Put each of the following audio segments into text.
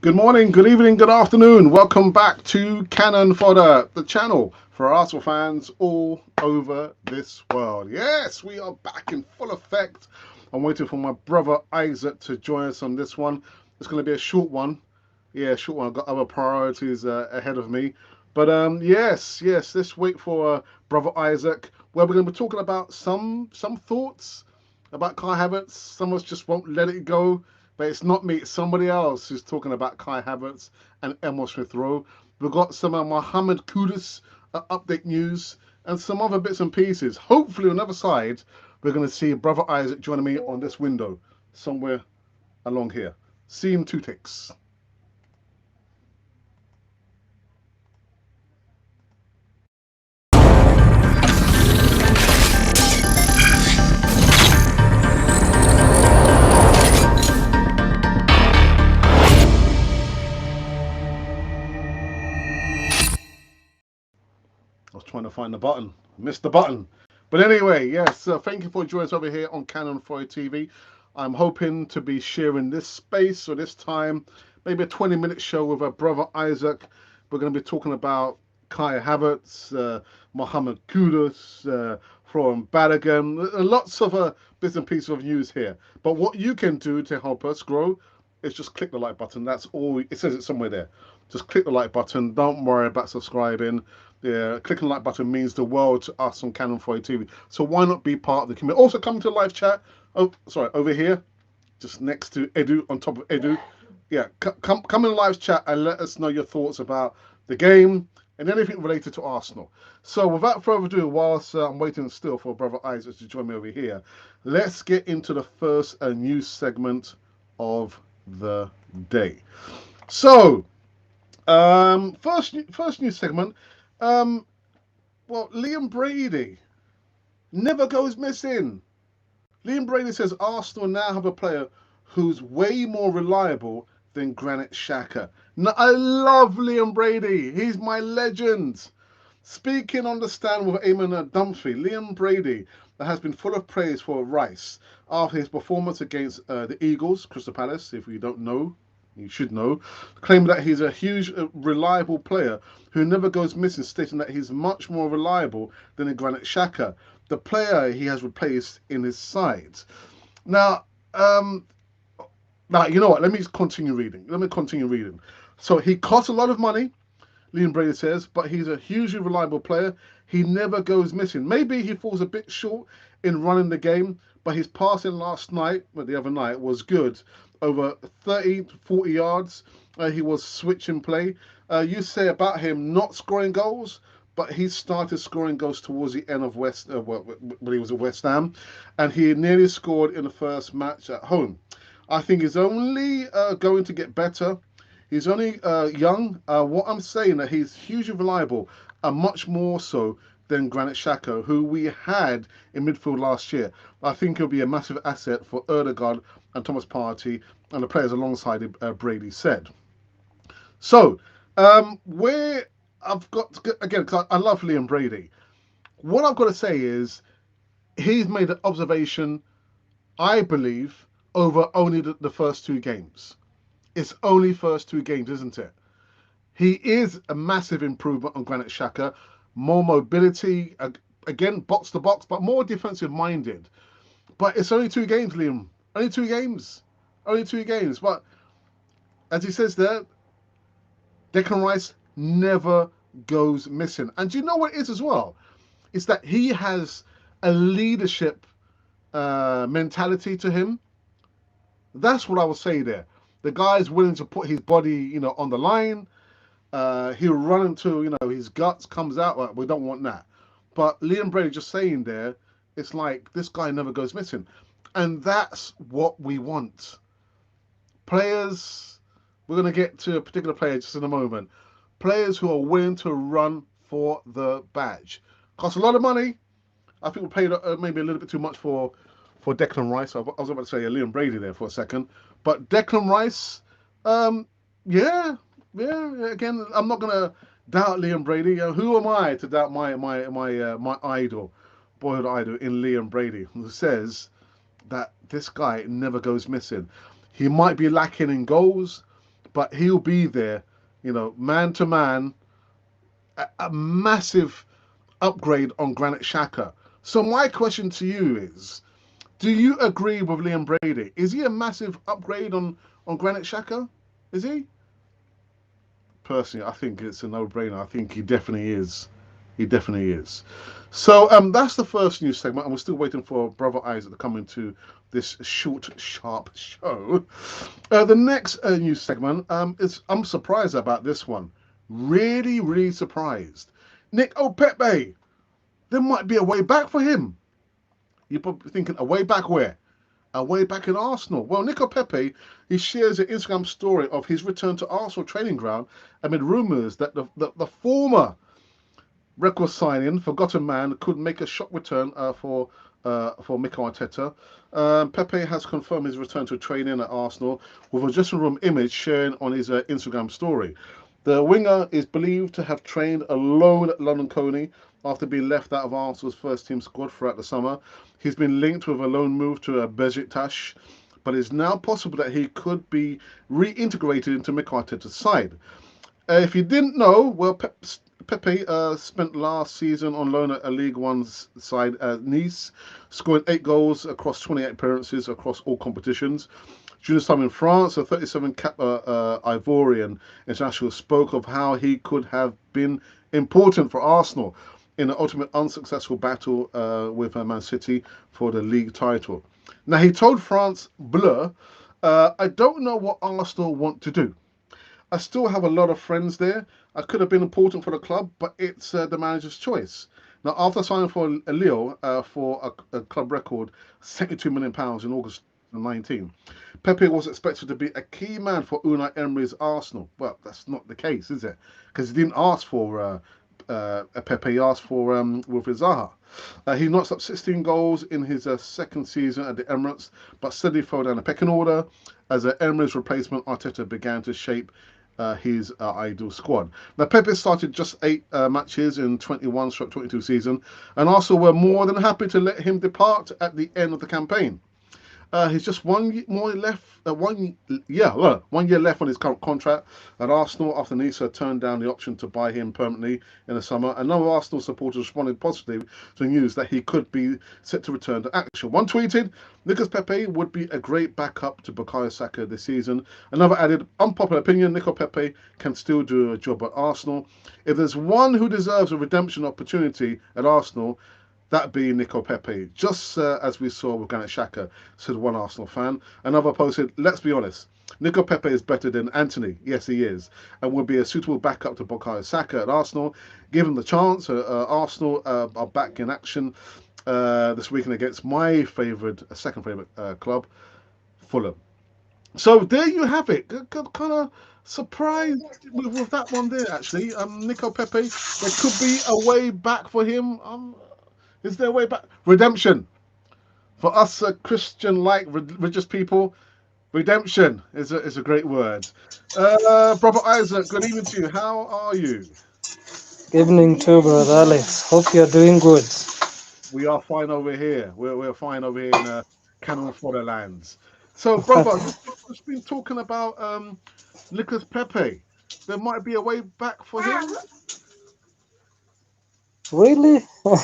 Good morning, good evening, good afternoon. Welcome back to Cannon Fodder, the channel for Arsenal fans all over this world. Yes, we are back in full effect. I'm waiting for my brother Isaac to join us on this one. It's going to be a short one. Yeah, short one. I've got other priorities ahead of me. But yes, let's wait for brother Isaac, where we're going to be talking about some thoughts about Kai Havertz. Some of us just won't let it go. But it's not me, it's somebody else who's talking about Kai Havertz and Emil Smith Rowe. We've got some Mohamed Kudus update news and some other bits and pieces. Hopefully, on the other side, we're going to see Brother Isaac joining me on this window somewhere along here. See you in 2 ticks. I was trying to find the button, missed the button. But anyway, yes, thank you for joining us over here on Cannon Fodder TV. I'm hoping to be sharing this space or this time, maybe a 20-minute show with our brother Isaac. We're going to be talking about Kai Havertz, Mohamed Kudus, from Balogun, lots of bits and pieces of news here. But what you can do to help us grow is just click the like button. That's all. It says it somewhere there. Just click the like button. Don't worry about subscribing. Yeah, clicking the like button means the world to us on Cannon Fodder TV. So why not be part of the community? Also, come to the live chat. Oh, sorry, over here, just next to Edu, on top of Edu. Yeah, come in the live chat and let us know your thoughts about the game and anything related to Arsenal. So without further ado, whilst I'm waiting still for brother Isaac to join me over here, let's get into the first news segment of the day. So, first news segment. Um, well, Liam Brady never goes missing. Liam Brady says Arsenal now have a player who's way more reliable than Granit Xhaka. Now, I love Liam Brady. He's my legend. Speaking on the stand with Eamon Dunphy, Liam Brady has been full of praise for Rice after his performance against the Eagles, Crystal Palace, if you don't know. You should know, claiming that he's a huge, reliable player who never goes missing, stating that he's much more reliable than a Granit Xhaka, the player he has replaced in his side. Now, now you know what? Let me continue reading. So he costs a lot of money, Liam Brady says, but he's a hugely reliable player. He never goes missing. Maybe he falls a bit short in running the game, but his passing last night, well, the other night, was good. Over 30 to 40 yards. He was switching play. You say about him not scoring goals, but he started scoring goals towards the end of when he was at West Ham, and he nearly scored in the first match at home. I think he's only going to get better. He's only young. What I'm saying that he's hugely reliable, and much more so than Granit Xhaka, who we had in midfield last year. I think he'll be a massive asset for Erdegaard and Thomas Partey and the players alongside him, Brady said. So, where I've got to, again, because I love Liam Brady, what I've got to say is he's made an observation, I believe, over only the first 2 games. It's only first 2 games, isn't it? He is a massive improvement on Granit Xhaka, more mobility, again, box to box, but more defensive minded. But it's only 2 games, Liam. Only 2 games. Only 2 games. But as he says there, Declan Rice never goes missing. And do you know what it is as well? It's that he has a leadership mentality to him. That's what I would say there. The guy's willing to put his body, on the line. He'll run into, his guts comes out. Well, we don't want that. But Liam Brady just saying there, it's like this guy never goes missing. And that's what we want. Players, we're going to get to a particular player just in a moment. Players who are willing to run for the badge. Costs a lot of money. I think we paid maybe a little bit too much for Declan Rice. I was about to say Liam Brady there for a second. But Declan Rice, yeah. Again, I'm not gonna doubt Liam Brady. Who am I to doubt my idol, boyhood idol in Liam Brady, who says that this guy never goes missing. He might be lacking in goals, but he'll be there, man to man, a massive upgrade on Granit Xhaka. So my question to you is, do you agree with Liam Brady? Is he a massive upgrade on Granit Xhaka? Is he? Personally, I think it's a no-brainer. I think he definitely is. He definitely is. So that's the first news segment, and we're still waiting for Brother Isaac to come into this short, sharp show. The next news segment is, I'm surprised about this one. Really, really surprised. Nick Pepe, there might be a way back for him. You're probably thinking, a way back where? A way back in Arsenal. Well, Nico Pepe, he shares an Instagram story of his return to Arsenal training ground amid rumours that the former record signing, forgotten man, could make a shock return for Mikel Arteta. Pepe has confirmed his return to training at Arsenal with a dressing room image sharing on his Instagram story. The winger is believed to have trained alone at London Colney after being left out of Arsenal's first team squad throughout the summer. He's been linked with a loan move to Besiktas, but it's now possible that he could be reintegrated into Mikel Arteta's side. If you didn't know, well, Pepe spent last season on loan at a League One side at Nice, scoring 8 goals across 28 appearances across all competitions. During his time in France, a 37-cap Ivorian international spoke of how he could have been important for Arsenal in the ultimate unsuccessful battle with Man City for the league title. Now, he told France Bleu, I don't know what Arsenal want to do. I still have a lot of friends there. I could have been important for the club, but it's the manager's choice. Now, after signing for Lille for a club record £72 million in August 2019, Pepe was expected to be a key man for Unai Emery's Arsenal. Well, that's not the case, is it? Because he didn't ask for Pepe, he asked for Wilfried Zaha. He notched up 16 goals in his second season at the Emirates, but steadily fell down the pecking order as Emery's replacement Arteta began to shape his ideal squad. Now, Pepe started just 8 matches in 21/22 season, and Arsenal were more than happy to let him depart at the end of the campaign. He's just 1 more left. 1 year left on his current contract at Arsenal after Nice turned down the option to buy him permanently in the summer. And no Arsenal supporters responded positively to the news that he could be set to return to action. One tweeted, Nicolas Pepe would be a great backup to Bukayo Saka this season. Another added, unpopular opinion, Nicolas Pepe can still do a job at Arsenal. If there's one who deserves a redemption opportunity at Arsenal, that being Nico Pepe, just as we saw with Granit Xhaka, said one Arsenal fan. Another posted, let's be honest, Nico Pepe is better than Anthony. Yes, he is, and would be a suitable backup to Bukayo Saka at Arsenal. Given the chance, Arsenal are back in action this weekend against my second favourite club, Fulham. So there you have it. Kind of surprised with that one there, actually. Nico Pepe, there could be a way back for him. Is there a way back? Redemption. For us Christian-like religious people, redemption is a great word. Brother Isaac, good evening to you. How are you? Good evening too, Brother Alex. Hope you're doing good. We are fine over here. We're fine over here in Cannon Fodder lands. So, brother, we've been talking about Nicolas Pepe. There might be a way back for him. Really? I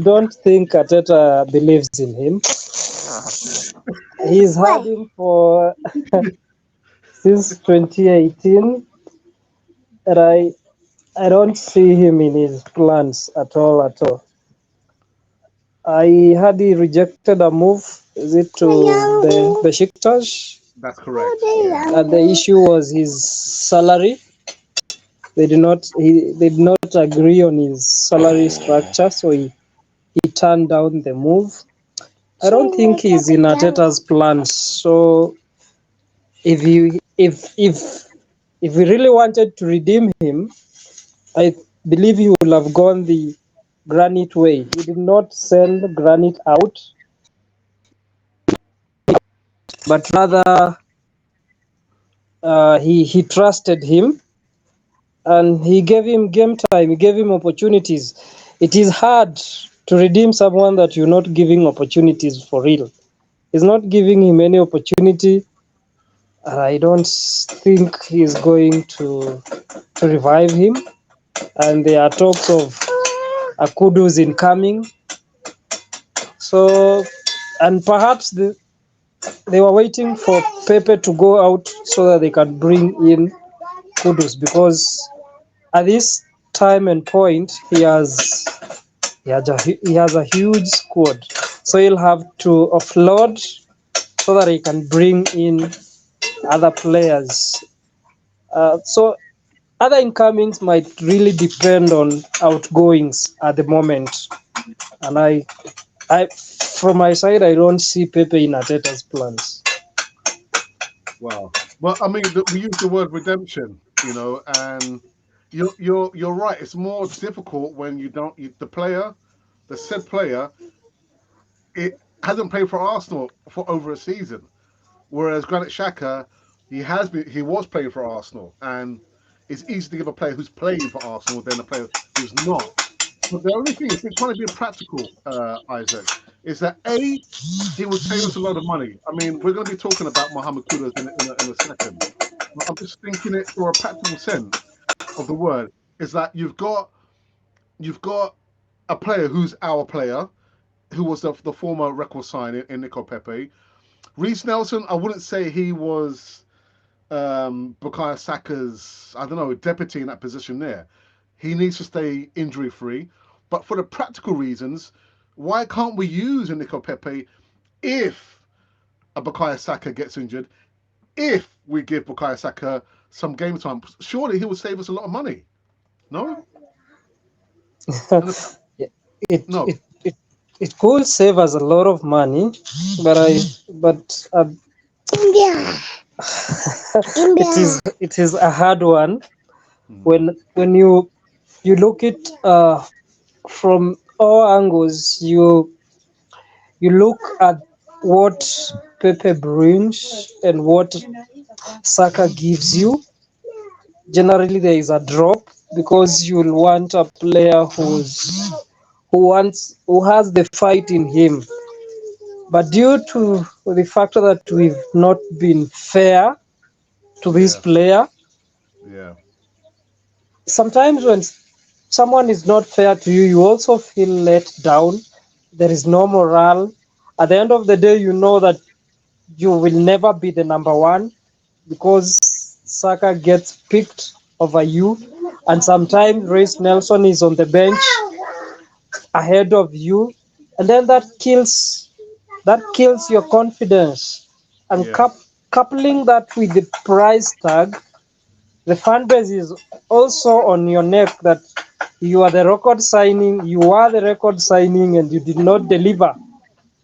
don't think Arteta believes in him. He's had him for since 2018, and I don't see him in his plans at all. I heard he rejected a move. Is it to the Besiktas? That's correct. And the issue was his salary. They did not agree on his salary structure, so he turned down the move. I don't think he's in Arteta's plans. So if we really wanted to redeem him, I believe he would have gone the Granit way. He did not send Granit out, but rather he trusted him and he gave him game time. He gave him opportunities. It is hard to redeem someone that you're not giving opportunities for real. He's not giving him any opportunity. I don't think he's going to revive him. And there are talks of a Kudus incoming. So, and perhaps they were waiting for Pepe to go out so that they can bring in Kudus, because at this time and point he has a huge squad, so he'll have to offload so that he can bring in other players. So other incomings might really depend on outgoings at the moment, and I from my side, I don't see Pepe in Arteta's plans. Wow. Well, I mean, we use the word redemption, and you're right. It's more difficult when you don't the player, the said player, it hasn't played for Arsenal for over a season. Whereas Granit Xhaka, he was playing for Arsenal, and it's easy to give a player who's playing for Arsenal than a player who's not. But the only thing, if we're trying to be practical, Isaac, is that he would save us a lot of money. I mean, we're going to be talking about Mohamed Kudus in a second. But I'm just thinking it for a practical sense of the word. Is that you've got a player who's our player, who was the former record signing in Nico Pepe. Reece Nelson, I wouldn't say he was Bukayo Saka's, I don't know, deputy in that position there. He needs to stay injury free. But for the practical reasons, why can't we use a Nico Pepe if a Bukayo Saka gets injured? If we give Bukayo Saka some game time, surely he will save us a lot of money. No? it, No. it it it could save us a lot of money, but it is a hard one Hmm. when you look it from all angles. You look at what Pepe brings and what Saka gives you. Generally, there is a drop because you'll want a player who has the fight in him. But due to the fact that we've not been fair to this Yeah. player, Yeah. sometimes when someone is not fair to you, you also feel let down. There is no morale. At the end of the day, you know that you will never be the number one because Saka gets picked over you. And sometimes Reece Nelson is on the bench ahead of you. And then that kills your confidence. And Yeah. coupling that with the price tag, the fan base is also on your neck that you are the record signing and you did not deliver.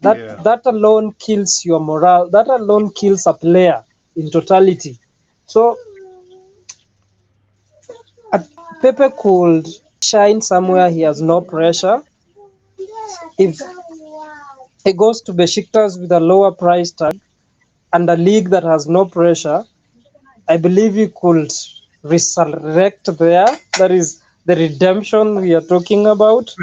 That Yeah. that alone kills your morale. That alone kills a player in totality. So uh, Pepe could shine somewhere he has no pressure. If he goes to Besiktas with a lower price tag and a league that has no pressure, I believe he could resurrect there. That is the redemption we are talking about.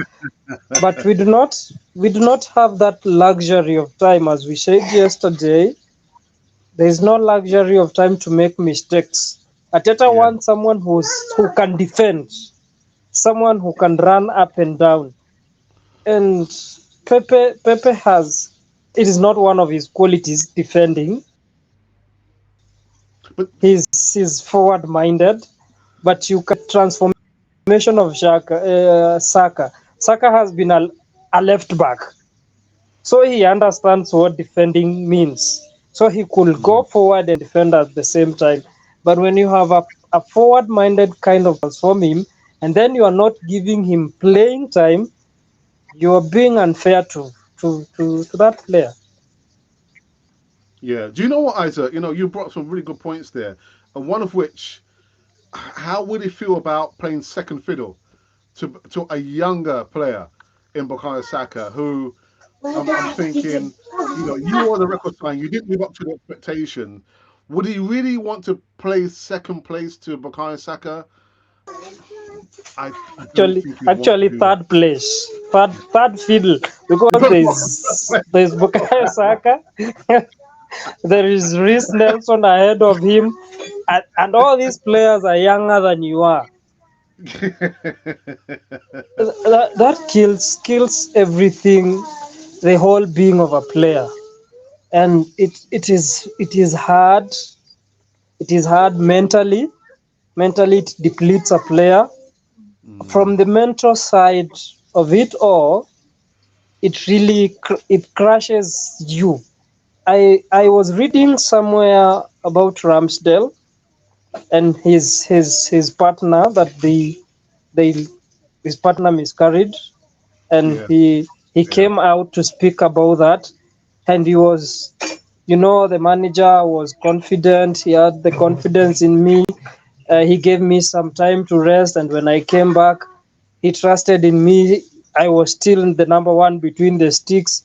But we do not have that luxury of time, as we said yesterday. There is no luxury of time to make mistakes. Ateta Yeah. wants someone who can defend, someone who can run up and down. And Pepe has, it is not one of his qualities defending. But He's forward minded, but you can transformation of Saka. Saka has been a left back, so he understands what defending means. So he could go mm, forward and defend at the same time. But when you have a forward minded kind of transform him, and then you are not giving him playing time, you are being unfair to that player. yeah. Do you know what, Isaac? You brought some really good points there, and one of which, how would he feel about playing second fiddle to a younger player in Bukayo Saka, who I'm thinking, you are the record sign, you didn't live up to the expectation. Would he really want to play second place to Bukayo Saka? I don't Actually, think he'd want to actually, do third place, third fiddle, because there's Bukayo Saka, there is Reece Nelson ahead of him, and all these players are younger than you are. that. That kills everything, the whole being of a player, and it is hard. It is hard mentally. Mentally, it depletes a player. From Mm, the mental side of it all, it really it crushes you. I was reading somewhere about Ramsdale and his partner, that they his partner miscarried, and yeah, he yeah. came out to speak about that, and he was, the manager was confident. He had the confidence in me. He gave me some time to rest, and when I came back, he trusted in me. I was still the number one between the sticks,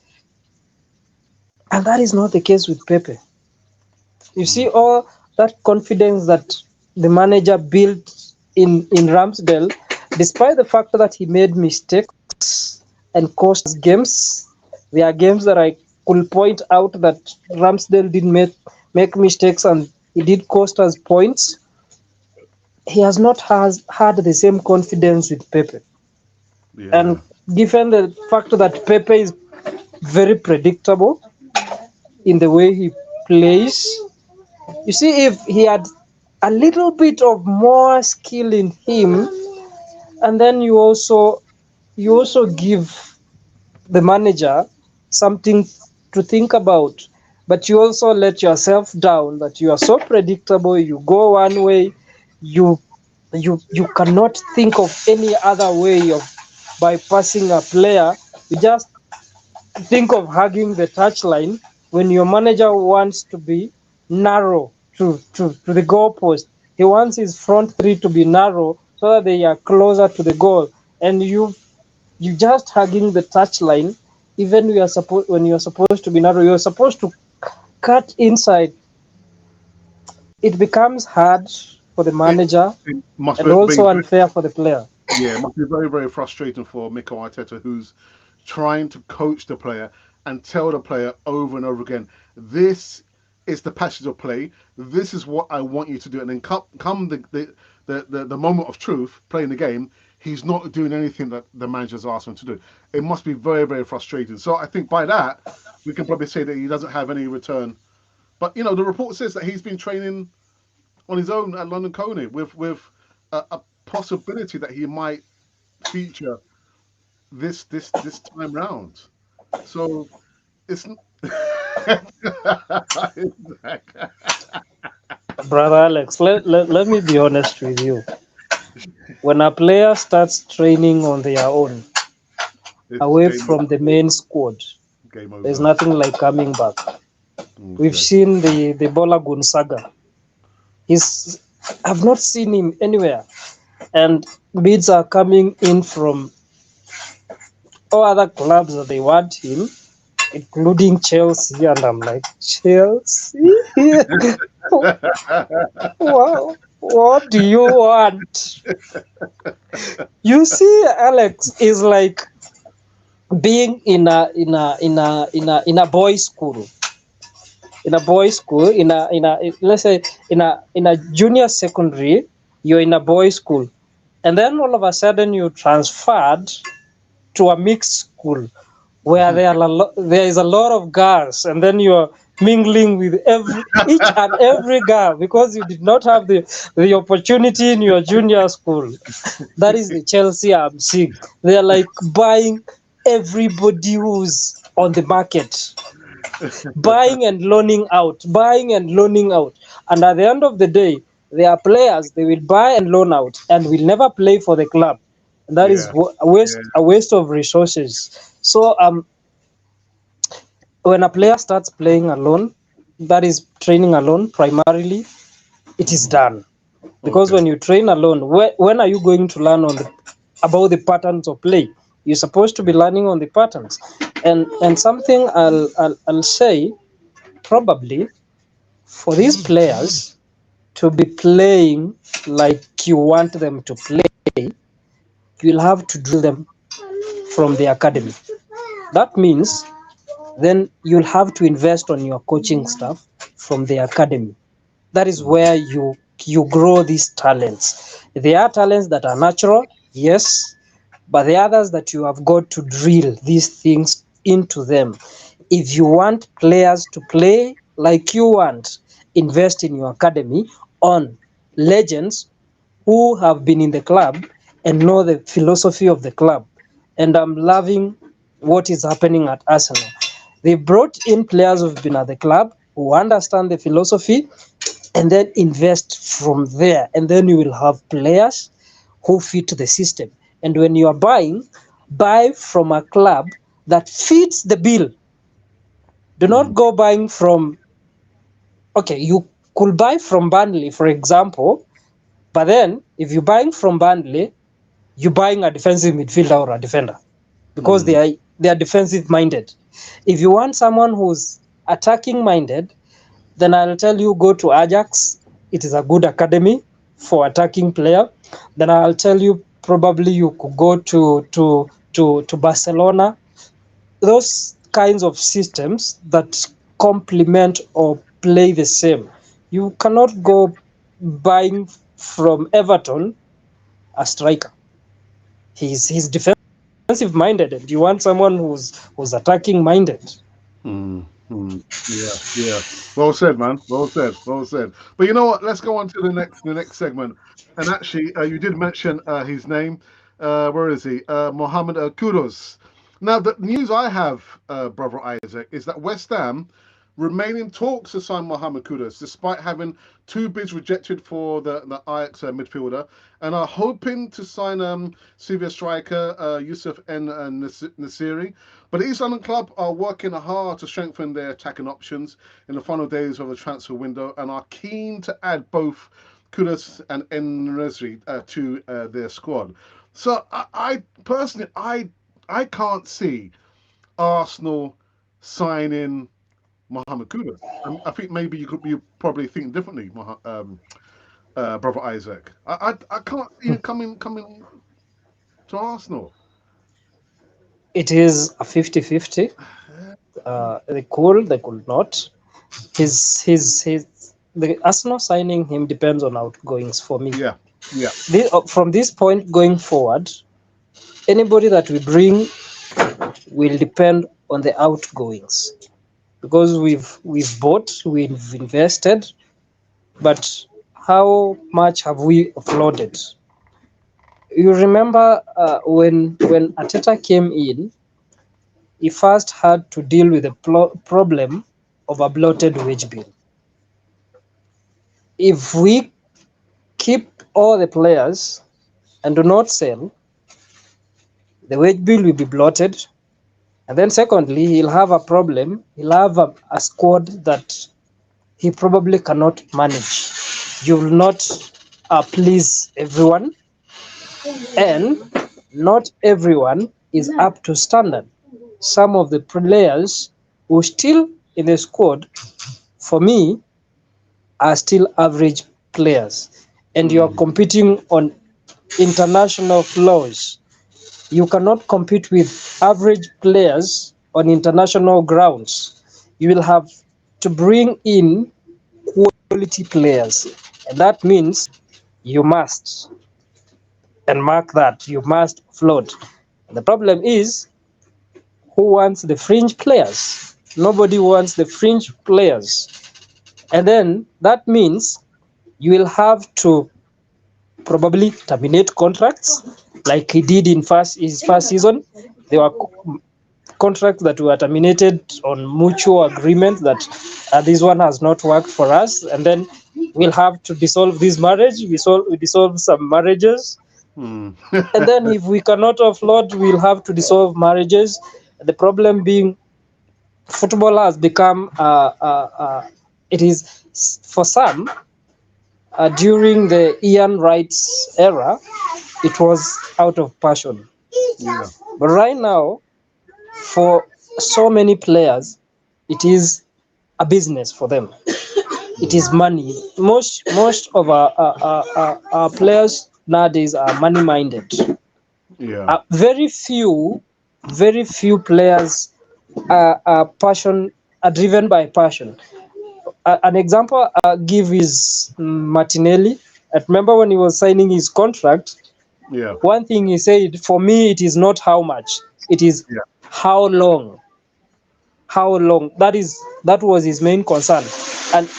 and that is not the case with Pepe. You see Mm, all that confidence that the manager built in Ramsdale, despite the fact that he made mistakes and cost us games. There are games that I could point out that Ramsdale did make mistakes, and he did cost us points. He has not had the same confidence with Pepe. And yeah, given the fact that Pepe is very predictable in the way he plays, you see, if he had a little bit of more skill in him, and then you also give the manager something to think about, but you also let yourself down, that you are so predictable. You go one way, you you cannot think of any other way of bypassing a player. You just think of hugging the touchline when your manager wants to be narrow to the goalpost. He wants his front three to be narrow so that they are closer to the goal. And you just hugging the touchline, even when you're supposed to be narrow, you're supposed to cut inside. It becomes hard for the it, manager it must and be also unfair for the player. yeah, it must be very, very frustrating for Mikel Arteta, who's trying to coach the player and tell the player over and over again, this is the passage of play. This is what I want you to do. And then come the moment of truth, playing the game, he's not doing anything that the manager's asked him to do. It must be very, very frustrating. So I think by that, we can probably say that he doesn't have any return. But, the report says that he's been training on his own at London Coney with a possibility that he might feature this time round. So it's Brother Alex, let me be honest with you. When a player starts training on their own, it's away from the main squad, game there's over. nothing like coming back. We've Okay. seen the Balogun saga. He's I've not seen him anywhere, and bids are coming in from all other clubs that they want him, including Chelsea, and I'm like, Chelsea? Wow, what do you want? You see, Alex is like being in a boys' school. In a boys' school, let's say in a junior secondary, you're in a boys' school, and then all of a sudden you transferred to a mixed school where there is a lot of girls, and then you're mingling with each and every girl because you did not have the opportunity in your junior school. That is the Chelsea I'm seeing. They're like buying everybody who's on the market, buying and loaning out, buying and loaning out. And at the end of the day, there are players they will buy and loan out and will never play for the club. And that is Yeah, yeah. a waste of resources. So when a player starts playing alone, that is training alone primarily, it is Mhm. done. Because Okay. when you train alone, when are you going to learn about the patterns of play? You're supposed to be Yeah. learning on the patterns. And something I'll say, probably for these players to be playing like you want them to play, you'll have to drill them from the academy. That means then you'll have to invest on your coaching staff from the academy. That is where you grow these talents. There are talents that are natural, yes, but the others that you have got to drill these things into them. If you want players to play like you want, invest in your academy on legends who have been in the club and know the philosophy of the club. And I'm loving what is happening at Arsenal. They brought in players who've been at the club, who understand the philosophy, and then invest from there. And then you will have players who fit the system. And when you are buying, buy from a club that fits the bill. Do not go buying from, okay, you could buy from Burnley, for example, but then if you're buying from Burnley, you're buying a defensive midfielder or a defender because they are defensive minded. If you want someone who's attacking minded, then I'll tell you go to Ajax. It is a good academy for attacking player. Then I'll tell you probably you could go to Barcelona. Those kinds of systems that complement or play the same. You cannot go buying from Everton a striker. He's defensive minded, and you want someone who's attacking minded. Yeah, yeah. Well said, man. Well said. Well said. But you know what? Let's go on to the next segment. And actually, you did mention his name. Where is he? Mohammed Kudus. Now, the news I have, brother Isaac, is that West Ham remain in talks to sign Mohamed Kudus, despite having two bids rejected for the Ajax midfielder, and are hoping to sign Sevilla striker Yusuf N. Nasiri. But the East London club are working hard to strengthen their attacking options in the final days of the transfer window and are keen to add both Kudus and En Nesri to their squad. So I personally, I can't see Arsenal signing Mohamed Kudus. I think maybe you probably think differently, brother Isaac. I can't see him coming to Arsenal. It is a 50-50. They could not. His the Arsenal signing him depends on outgoings for me. Yeah, yeah. From this point going forward, anybody that we bring will depend on the outgoings because we've bought, we've invested, but how much have we offloaded? You remember when Ateta came in, he first had to deal with the problem of a bloated wage bill. If we keep all the players and do not sell, the wage bill will be bloated. And then secondly, he'll have a problem. He'll have a squad that he probably cannot manage. You will not please everyone, and not everyone is up to standard. Some of the players who still in the squad, for me, are still average players. And you are competing on international floors. You cannot compete with average players on international grounds. You will have to bring in quality players. And that means you must, and mark that, you must float. The problem is, who wants the fringe players? Nobody wants the fringe players. And then that means you will have to probably terminate contracts like he did in his first season. There were contracts that were terminated on mutual agreement that this one has not worked for us, and then we'll have to dissolve this marriage. We dissolve some marriages, and then if we cannot offload, we'll have to dissolve marriages. The problem being, football has become it is for some during the Ian Wright's era, it was out of passion. Yeah. But right now, for so many players, it is a business for them. It is money. Most of our players nowadays are money minded. Yeah. Very few players are driven by passion. An example I give is Martinelli. I remember when he was signing his contract, Yeah. one thing he said, for me, it is not how much, it is Yeah. how long. How long? That was his main concern, and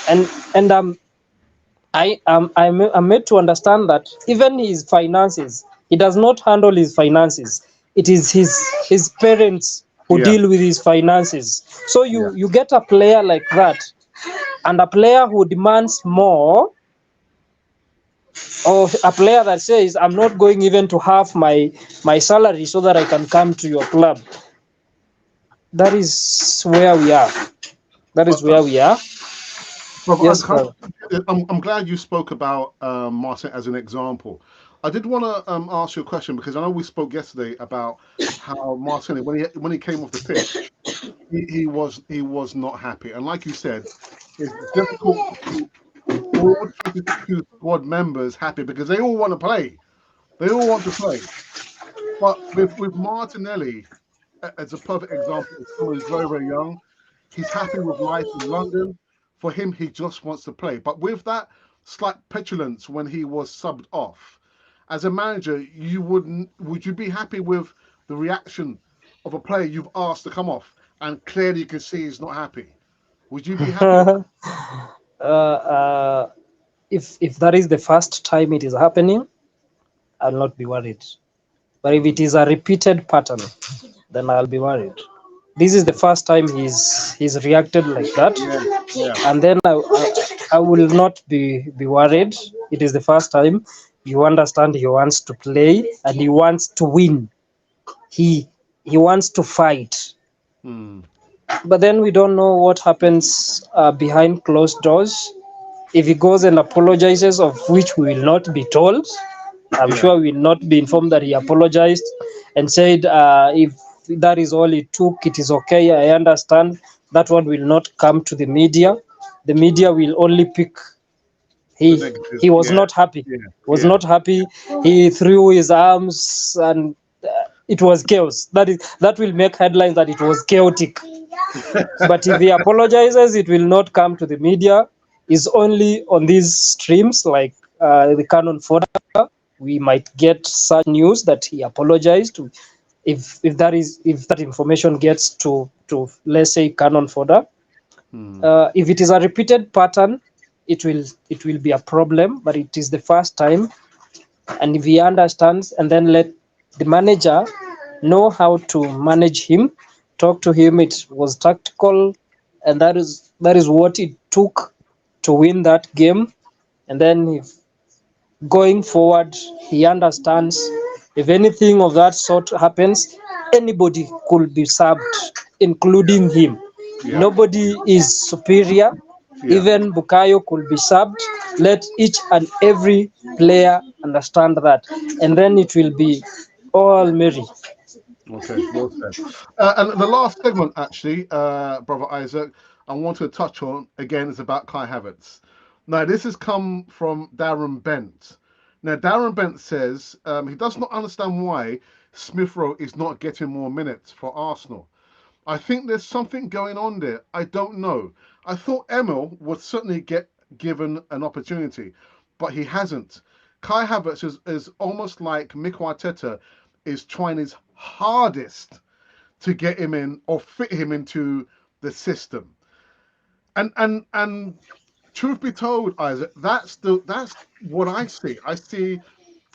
I'm made to understand that even his finances, he does not handle his finances. It is his parents who Yeah. deal with his finances. So Yeah. you get a player like that, and a player who demands more, or a player that says, I'm not going even to half my salary so that I can come to your club. That is where we are. That is But where we are. Brother Yes, Isaac, brother. I'm glad you spoke about Martin as an example. I did want to ask you a question because I know we spoke yesterday about how Martin, when he came off the pitch, he was not happy, and like you said, it's difficult to keep all 22 squad members happy because they all want to play. They all want to play. But with Martinelli as a perfect example of someone who's very, very young, he's happy with life in London. For him, he just wants to play. But with that slight petulance when he was subbed off, as a manager, would you be happy with the reaction of a player you've asked to come off and clearly you can see he's not happy? Would you be happy with that? uh, if that is the first time it is happening, I'll not be worried. But if it is a repeated pattern, then I'll be worried. This is the first time he's reacted like that, Yeah, yeah. and then I will not be worried. It is the first time. You understand, he wants to play and he wants to win. He wants to fight. Hmm. But then we don't know what happens behind closed doors. If he goes and apologizes, of which we will not be told, I'm Yeah, sure we will not be informed that he apologized and said, if that is all it took, it is okay. I understand. That one will not come to the media. The media will only pick the he negative. he was Yeah, not happy. yeah, Was yeah. not happy. He threw his arms and it was chaos. That will make headlines that it was chaotic. But if he apologizes, it will not come to the media. It's only on these streams like the Canon Fodder we might get such news that he apologized. If that information gets to let's say Canon Fodder, Hmm. if it is a repeated pattern, it will be a problem. But it is the first time, and if he understands, and then let the manager know how to manage him, talk to him. It was tactical, and that is what it took to win that game. And then if going forward he understands, if anything of that sort happens, anybody could be subbed, Yeah, including him. yeah, Nobody is superior. yeah. Even Bukayo could be subbed. Let each and every player understand that, and then it will be all merry. Okay, well said. And the last segment, actually, Brother Isaac, I want to touch on again is about Kai Havertz. Now, this has come from Darren Bent. Now, Darren Bent says he does not understand why Smith Rowe is not getting more minutes for Arsenal. I think there's something going on there. I don't know. I thought Emil would certainly get given an opportunity, but he hasn't. Kai Havertz is almost like Mikel Arteta is trying his hardest to get him in or fit him into the system. And truth be told, Isaac, that's what I see. I see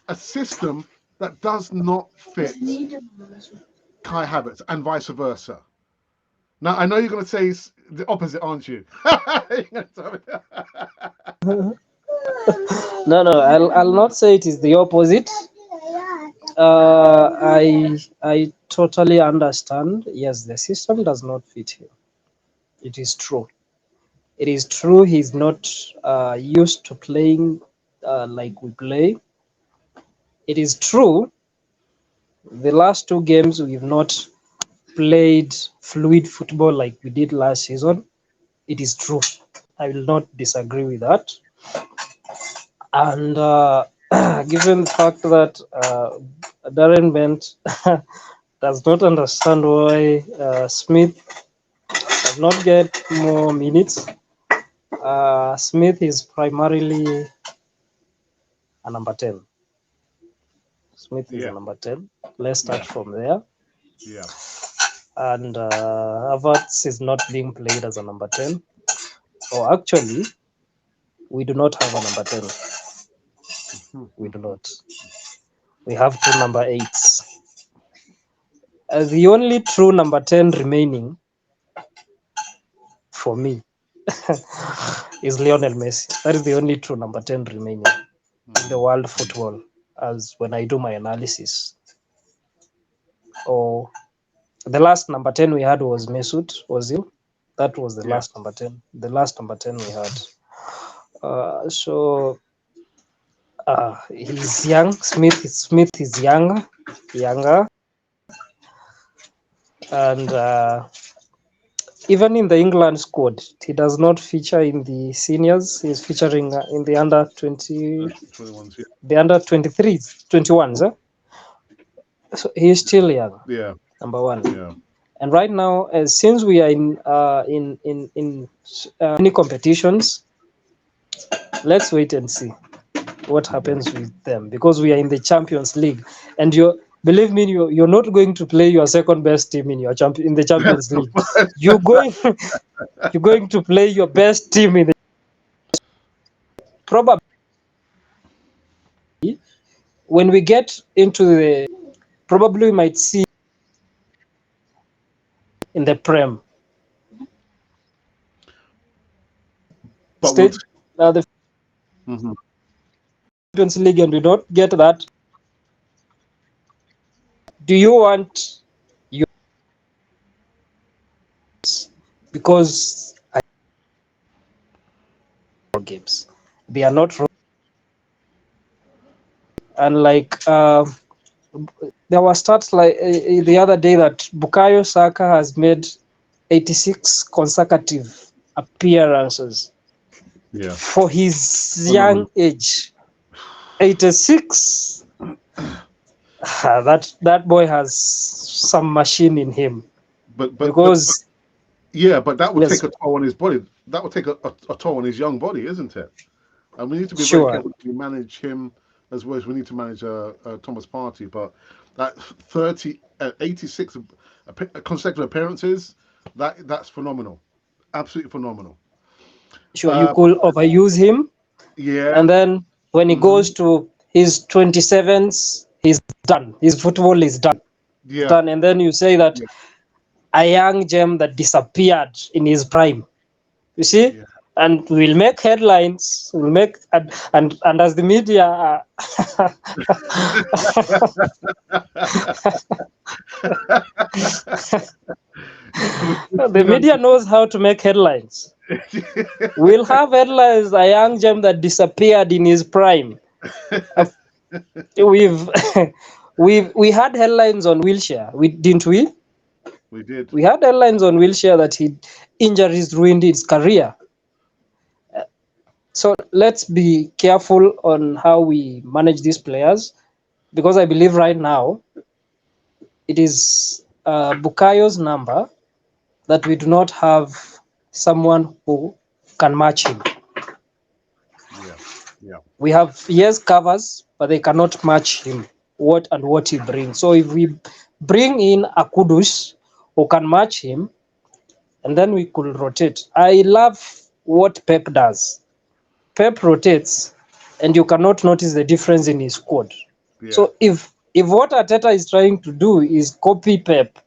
a system that does not fit Kai Havertz and vice versa. Now I know you're going to say the opposite, aren't you? No, I'll not say it is the opposite. I totally understand. Yes, the system does not fit him. It is true. It is true he's not used to playing like we play. It is true the last two games we've not played fluid football like we did last season. It is true. I will not disagree with that. And given the fact that Darren Bent does not understand why Smith does not get more minutes. Smith is primarily a number 10. Smith is a Yeah, number 10. Let's start yeah, from there. yeah. And Havertz is not being played as a number 10. Or actually, we do not have a number 10. We do not. We have two number 8s. The only true number 10 remaining for me is Lionel Messi. That is the only true number 10 remaining in the world football, as when I do my analysis. Or the last number 10 we had was Mesut Ozil. That was the Yeah. last number 10. The last number 10 we had. So he's young. Smith is younger, and even in the England squad, he does not feature in the seniors. He's featuring in the under 20, 21s. Yeah. the under 23s, 21s. So he's still young. Yeah. Number one. Yeah. And right now, since we are in many competitions, let's wait and see what happens with them, because we are in the Champions League, and believe me, you're not going to play your second best team in the Champions League. You're going to play your best team in the probably when we get into the probably we might see in the Prem But we'll. stage the Mhm. Champions League, and we don't get that. Do you want your because games they are not and like there were stats like the other day that Bukayo Saka has made 86 consecutive appearances Yeah. for his Phenomenal. young age. 86. That boy has some machine in him, But because yeah, but that would take yes, a toll on his body. That would take a toll on his young body, isn't it? And we need to be very sure, careful to manage him as well as we need to manage Thomas Partey. But that 30, 86 consecutive appearances, that's phenomenal. Absolutely phenomenal. sure, you could overuse him, Yeah. and then when he Hmm. goes to his 27s, he's done. His football is done. Yeah. Done, and then you say that Yeah. a young gem that disappeared in his prime. You see, Yeah. and we'll make headlines. We'll make and as the media, the media knows how to make headlines. We'll have headlines: a young gem that disappeared in his prime. We've we had headlines on Wilshere. We didn't we? We did. We had headlines on Wilshere that injuries ruined his career. So let's be careful on how we manage these players, because I believe right now it is Bukayo's number that we do not have someone who can match him. Yeah. Yeah. We have yes covers, but they cannot match him. What he brings. So if we bring in a Kudus who can match him, and then we could rotate. I love what Pep does. Pep rotates, and you cannot notice the difference in his squad. Yeah. So if what Arteta is trying to do is copy Pep,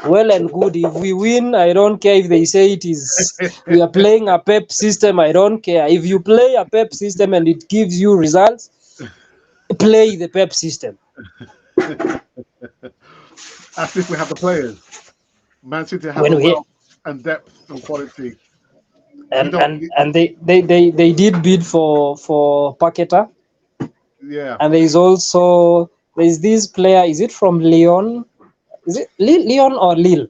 well and good. If we win, I don't care if they say it is we are playing a Pep system. I don't care. If you play a Pep system and it gives you results, play the Pep system. As if we have the players. Man City have When the we wealth and depth and quality. We and don't. and and they did bid for Paqueta, Yeah. and there's this player. Is it from Lyon? Is it Lyon or Lille?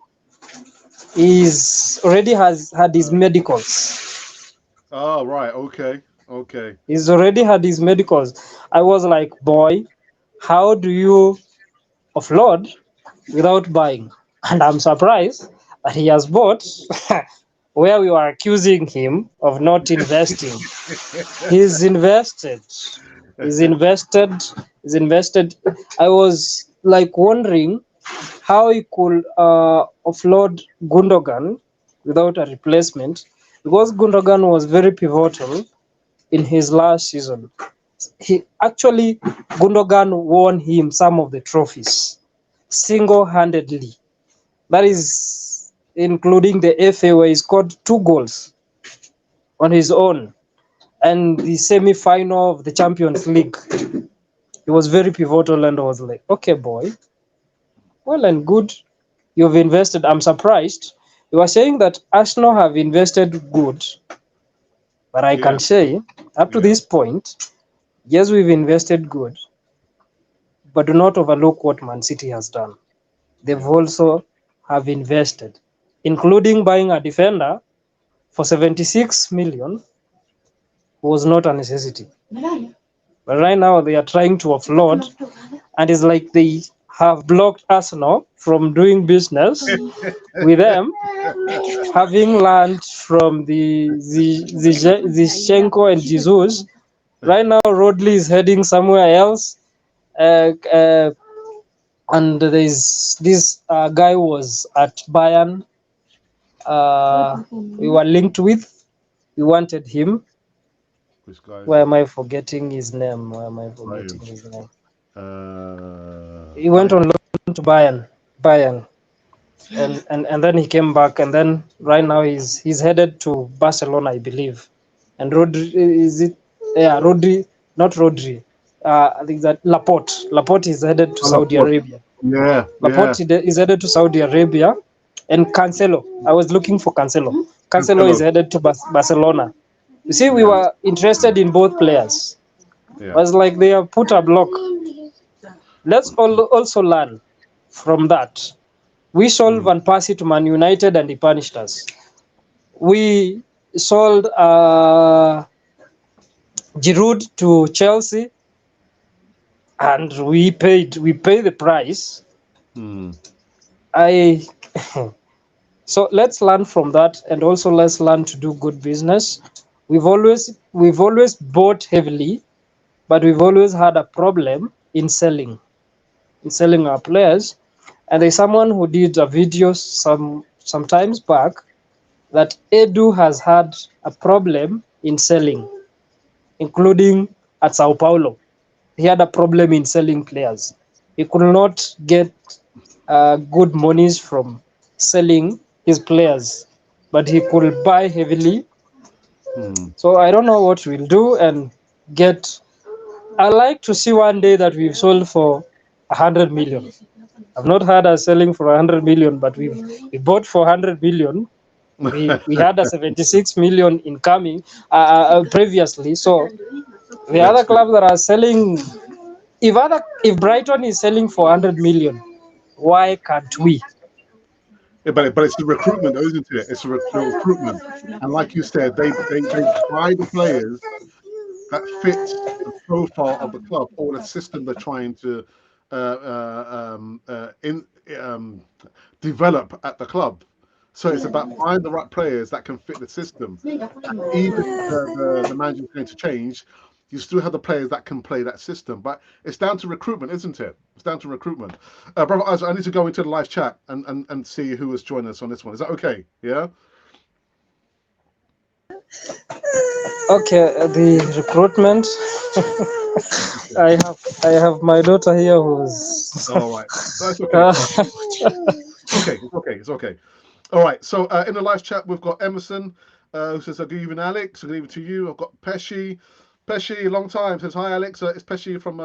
He's already has had his medicals. Oh, right. Okay. Okay. He's already had his medicals. I was like, boy, how do you offload without buying? And I'm surprised that he has bought where we were accusing him of not investing. He's invested. He's invested. He's invested. I was like wondering how he could offload Gundogan without a replacement, because Gundogan was very pivotal in his last season. He actually, Gundogan won him some of the trophies single-handedly. That is including the FA, where he scored 2 goals on his own, and the semi-final of the Champions League. He was very pivotal, and I was like, okay, boy, well and good, you've invested. I'm surprised. You were saying that Arsenal have invested good, but I Yeah, can say up to yeah. this point, yes, we've invested good, but do not overlook what Man City has done. They've also have invested, including buying a defender for 76 million, was not a necessity. But right now they are trying to offload, and it's like they have blocked Arsenal from doing business with them, having learned from the Shenko and Jesus. Right now, Rodley is heading somewhere else, and there's this guy who was at Bayern. We were linked with. We wanted him. Which guy is Why it? am I forgetting his name? Why am I forgetting Graham. his name? He went Bayern. on loan to Bayern, and then he came back, and then right now he's headed to Barcelona, I believe. And Rodri, is it? Yeah, Rodri, not Rodri. I think that Laporte. Laporte is headed to Oh, Saudi Arabia. yeah, yeah. Laporte is headed to Saudi Arabia, and Cancelo. I was looking for Cancelo. Cancelo is Cancelo. headed to Barcelona. You see, we Yeah, were interested in both players. It yeah. was like they have put a block. Let's also learn from that. We sold Mm, Van Persie to Man United and he punished us. We sold Giroud to Chelsea and we paid the price. mm, I So let's learn from that, and also let's learn to do good business. We've always bought heavily, but we've always had a problem in selling our players. And there's someone who did a video some times back that Edu has had a problem in selling, including at Sao Paulo. He had a problem in selling players. He could not get good monies from selling his players, but he could buy heavily. mm. So I don't know what we'll do and get. I like to see one day that we've sold for 100 million. I've not heard us selling for 100 million, but we bought for 100 million. We had a 76 million incoming previously. So the Let's other see. clubs that are selling, if Brighton is selling for 100 million, why can't we? Yeah, but it's the recruitment, though, isn't it? It's the recruitment, and like you said, they buy the players that fit the profile of the club or the system they're trying to uh, in develop at the club. So it's about finding the right players that can fit the system. And even the manager is going to change, you still have the players that can play that system. But it's down to recruitment, isn't it? It's down to recruitment. Brother Isaac, I need to go into the live chat and see who has joined us on this one. Is that okay? Yeah? Okay, the recruitment. I have my daughter here who's All right. No, it's okay. All right. It's okay. It's okay. It's okay. All right. So in the live chat, we've got Emerson, who says, good evening, Alex. Good evening to you. I've got Pesci. Pesci, long time, says, hi, Alex. It's Pesci from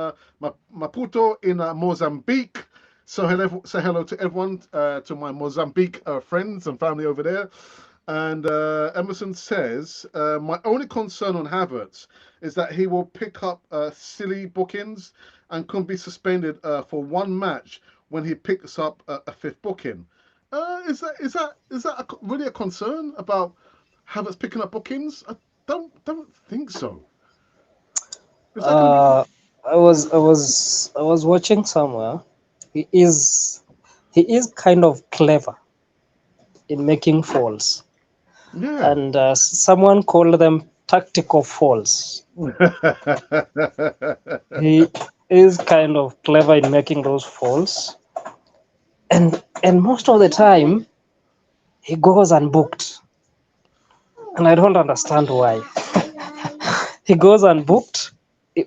Maputo in Mozambique. So say hello to everyone, to my Mozambique friends and family over there. And Emerson says, my only concern on Havertz is that he will pick up silly bookings and could be suspended for one match when he picks up a fifth booking. Is that really a concern about Havertz picking up bookings? I don't think so. Is that going to be? uh, I was watching somewhere. He is he is kind of clever in making falls, Yeah. and someone called them tactical falls. He is kind of clever in making those falls, and most of the time he goes unbooked, and I don't understand why. He goes unbooked.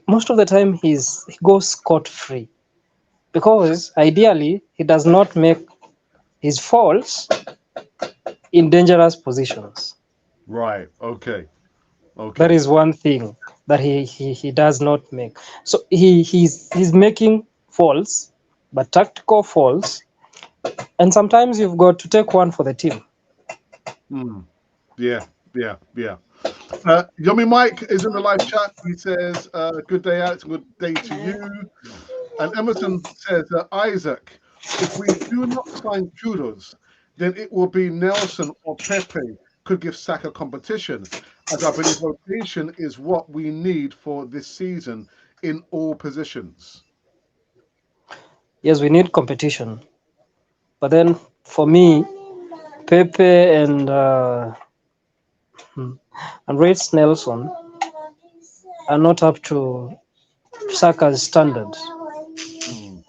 Most of the time he goes scot free because ideally he does not make his falls in dangerous positions. Right. Okay. That Okay. is one thing that he does not make. So he's making falls, but tactical falls, and sometimes you've got to take one for the team. Mm. Yeah. Yeah. Yeah. Yomi Mike is in the live chat. He says, "Good day, Alex. Good day to you." And Emerson says, "Isaac, if we do not sign Kudus, then it will be Nelson or Pepe could give Saka competition, as I believe rotation is what we need for this season in all positions." Yes, we need competition, but then for me, Pepe and Reece Nelson are not up to Saka's standard. Mm.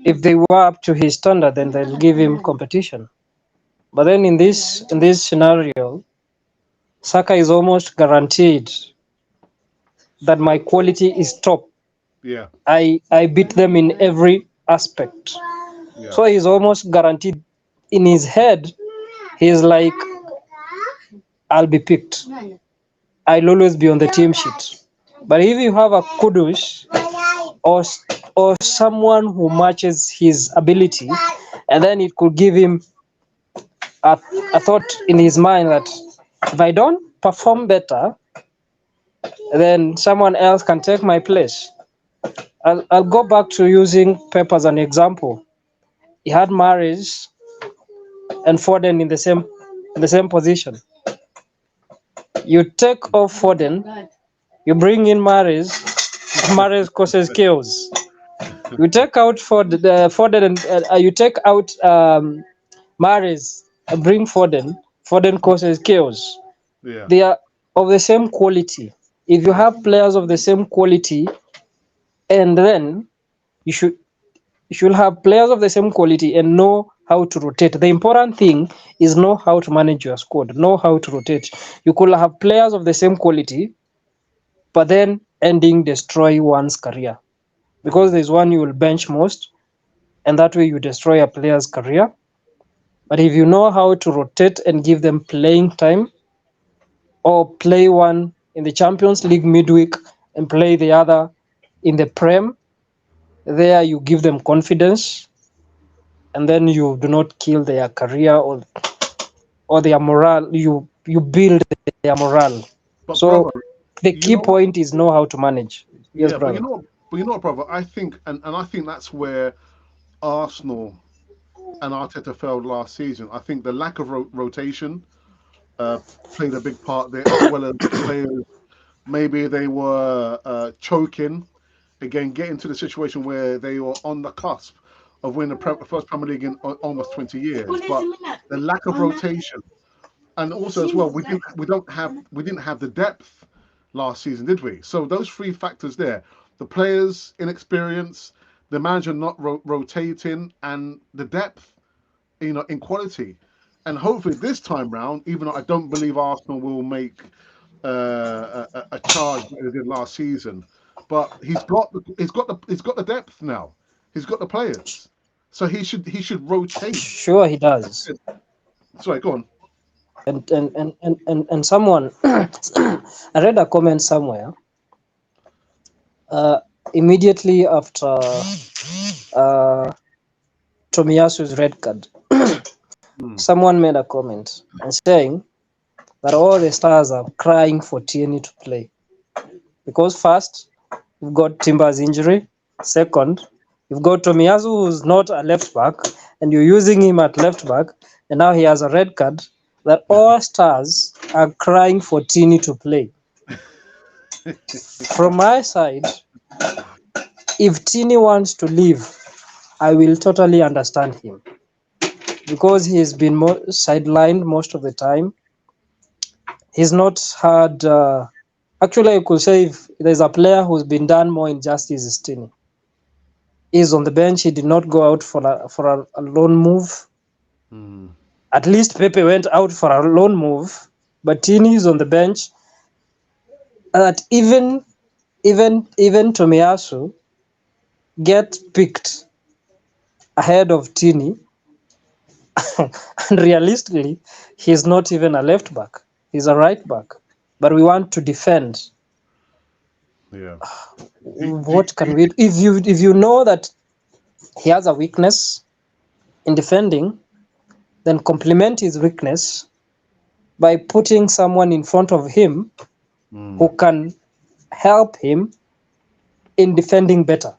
If they were up to his standard, then they'll give him competition. But then in this scenario, Saka is almost guaranteed that my quality is top. Yeah. I beat them in every aspect. Yeah. So he's almost guaranteed in his head. He's like, I'll be picked. I'll always be on the team sheet. But if you have a Kudus or or someone who matches his ability, and then it could give him a, a thought in his mind that if I don't perform better, then someone else can take my place. I'll go back to using Pep as an example. He had Mahrez and Foden in the same position. You take off Foden, you bring in Mahrez. Mahrez causes chaos. You take out Foden and you take out Mahrez and bring Foden. Foden causes chaos. Yeah. They are of the same quality. If you Yeah. have players of the same quality, and then you should you should have players of the same quality and know how to rotate. The important thing is know how to manage your squad, know how to rotate. You could have players of the same quality, but then ending destroy one's career because Mm. there's one you will bench most, and that way you destroy a player's career. But if you know how to rotate and give them playing time, or play one in the Champions League midweek and play the other in the Prem, there you give them confidence, and then you do not kill their career or their morale. You build their morale. But brother, So the you key know what? point is know how to manage. Yes, Yeah, brother. but you know what, brother? I think, and I think that's where Arsenal and Arteta failed last season. I think the lack of rotation uh, played a big part there, as well as players maybe they were choking again, getting to the situation where they were on the cusp of winning the first Premier League in almost 20 years. But the lack of rotation, and also as well, we didn't have the depth last season, did we? So those three factors there: the players' inexperience, the manager not rotating, and the depth, in quality. And hopefully this time round, even though I don't believe Arsenal will make a charge that they did last season, but he's got the depth now. He's got the players, so he should rotate. Sure, he does. Sorry, go on. And someone I read a comment somewhere uh, immediately after Tomiyasu's red card. Mm, Someone made a comment and saying that all the stars are crying for Tierney to play because first you've got Timber's injury, second you've got Tomiyasu who's not a left back and you're using him at left back, and now he has a red card. That all stars are crying for Tierney to play. From my side, If Tini wants to leave, I will totally understand him because he's been sidelined most of the time. He's not had. Actually, I could say if there's a player who's been done more injustice, is Tini. He's on the bench. He did not go out for a loan move. Mm. At least Pepe went out for a loan move, but Tini is on the bench. That even Tomiyasu get picked ahead of Tini, and realistically, he's not even a left back. He's a right back. But we want to defend. Yeah. What can we do? If you know that he has a weakness in defending, then complement his weakness by putting someone in front of him who can help him in defending better.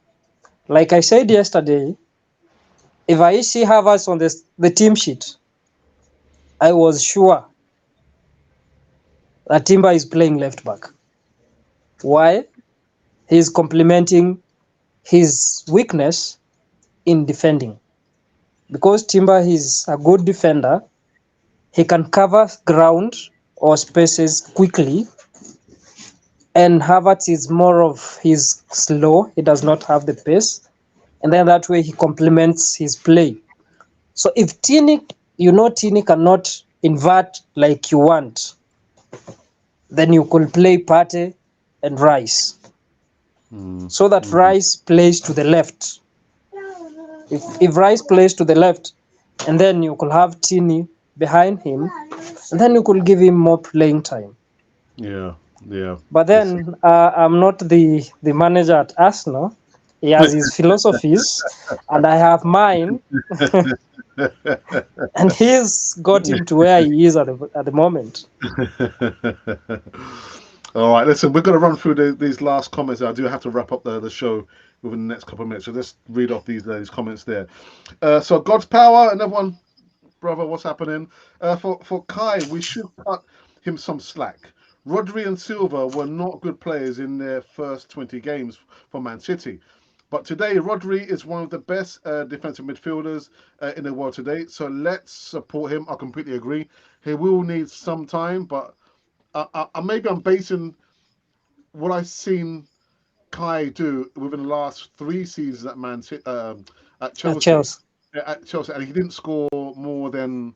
Like I said yesterday, if I see Havertz on the team sheet, I was sure that Timber is playing left back. Why? He's complementing his weakness in defending. Because Timber is a good defender, he can cover ground or spaces quickly, and Havertz is more of he's slow, he does not have the pace, and then that way he complements his play. So if Tini, Tini cannot invert like you want, then you could play Partey and Rice. So that Rice plays to the left. If Rice plays to the left, and then you could have Tini behind him, and then you could give him more playing time. Yeah, yeah. But then I'm not the manager at Arsenal. He has his philosophies, and I have mine, and he's got him to where he is at the moment. All right, listen, we're going to run through these last comments. I do have to wrap up the show within the next couple of minutes, so let's read off these comments there. So God's power, another one, brother. What's happening? For Kai, we should cut him some slack. Rodri and Silva were not good players in their first 20 games for Man City. But today, Rodri is one of the best defensive midfielders in the world today. So let's support him. I completely agree. He will need some time, but maybe I'm basing what I've seen Kai do within the last 3 seasons at at Chelsea. Chelsea. At Chelsea, and he didn't score more than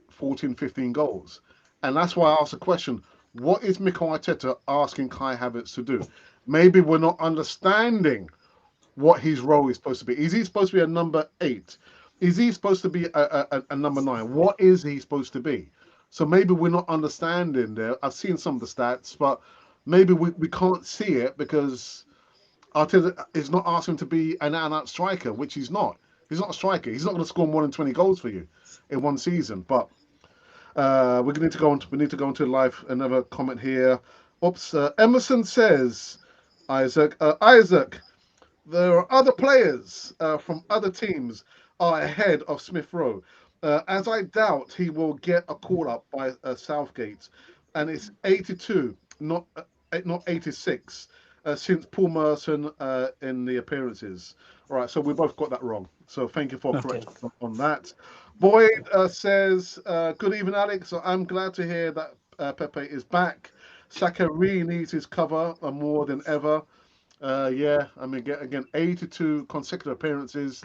14, 15 goals. And that's why I asked the question, what is Mikel Arteta asking Kai Havertz to do? Maybe we're not understanding what his role is supposed to be. Is he supposed to be a number 8? Is he supposed to be a number 9? What is he supposed to be? So maybe we're not understanding there. I've seen some of the stats, but maybe we can't see it because Arteta is not asking him to be an out-and-out striker, which he's not. He's not a striker. He's not going to score more than 20 goals for you in one season. But we need to go on. We need to go into live. Another comment here. Oops. Emerson says, Isaac. There are other players from other teams are ahead of Smith Rowe, as I doubt he will get a call up by Southgate, and it's 82, not 86, since Paul Merson in the appearances. All right, so we both got that wrong. So thank you for correcting on that. Boyd says, "Good evening, Alex. I'm glad to hear that Pepe is back. Saka really needs his cover more than ever." Yeah, I mean, again, 82 consecutive appearances.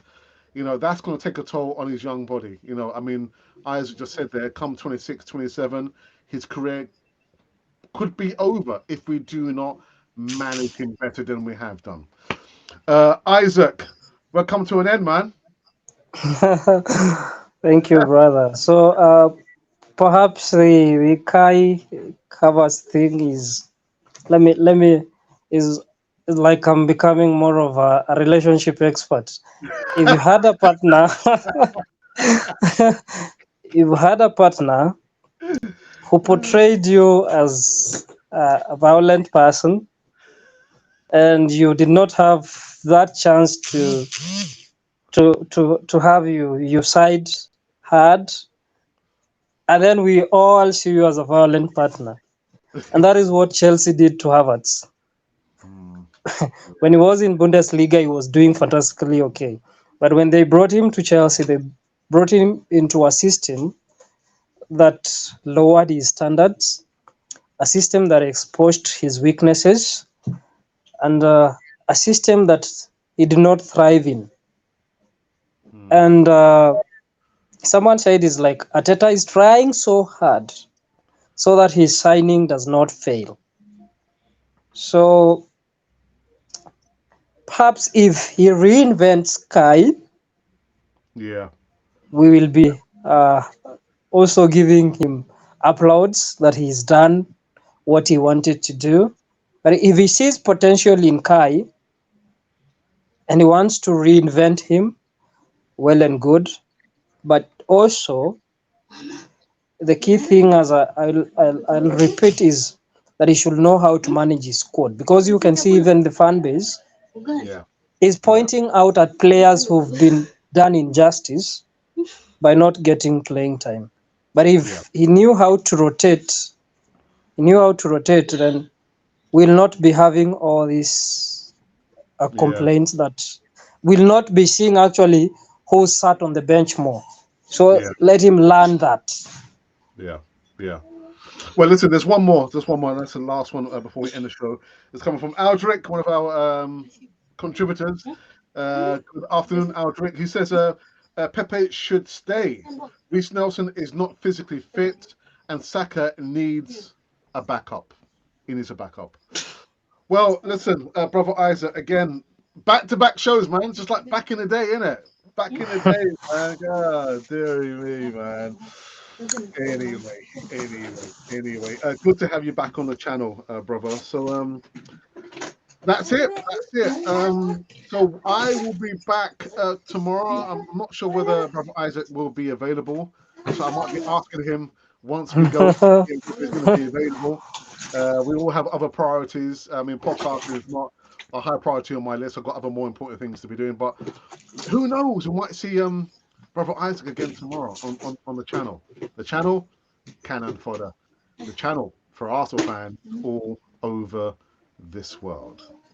That's going to take a toll on his young body. I mean, as just said there, come 26, 27, his career could be over if we do not manage him better than we have done. Isaac, we'll come to an end, man. Thank you, brother. So perhaps the Kai covers thing is let me is like I'm becoming more of a relationship expert. If you had a partner, if you had a partner who portrayed you as a violent person, and you did not have that chance to have your side heard, and then we all see you as a violent partner, and that is what Chelsea did to Havertz. When he was in Bundesliga, he was doing fantastically okay. But when they brought him to Chelsea, they brought him into a system that lowered his standards, a system that exposed his weaknesses, and a system that he did not thrive in. Mm. And someone said it's like Ateta is trying so hard so that his signing does not fail. So perhaps if he reinvents Kai, Yeah. we will be also giving him applauds that he's done what he wanted to do. But if he sees potential in Kai and he wants to reinvent him, well and good. But also, the key thing, as I'll repeat, is that he should know how to manage his squad, because you can see even the fan base Yeah. is Yeah. pointing out at players who've been done injustice by not getting playing time. But Yeah. if he knew how to rotate, then we'll not be having all these Yeah. complaints that will not be seeing actually who sat on the bench more. So Yeah. let him learn that. Yeah. Yeah. Well, listen, there's one more. There's one more. And that's the last one before we end the show. It's coming from Aldric, one of our contributors. Good afternoon, Aldric. He says Pepe should stay. Reece Nelson is not physically fit, and Saka needs a backup. He needs a backup. Well, listen, brother Isaac, again, back-to-back shows, man. Just like back in the day, innit? Back in the day, man. God, dearie me, man. Anyway, good to have you back on the channel, brother. So that's it. That's it. So I will be back tomorrow. I'm not sure whether brother Isaac will be available, so I might be asking him once we go if he's going to be available. We all have other priorities. I mean, podcasting is not a high priority on my list. I've got other more important things to be doing, but who knows? We might see brother Isaac again tomorrow on the channel. The channel Cannon Fodder, the channel for Arsenal fans all over this world.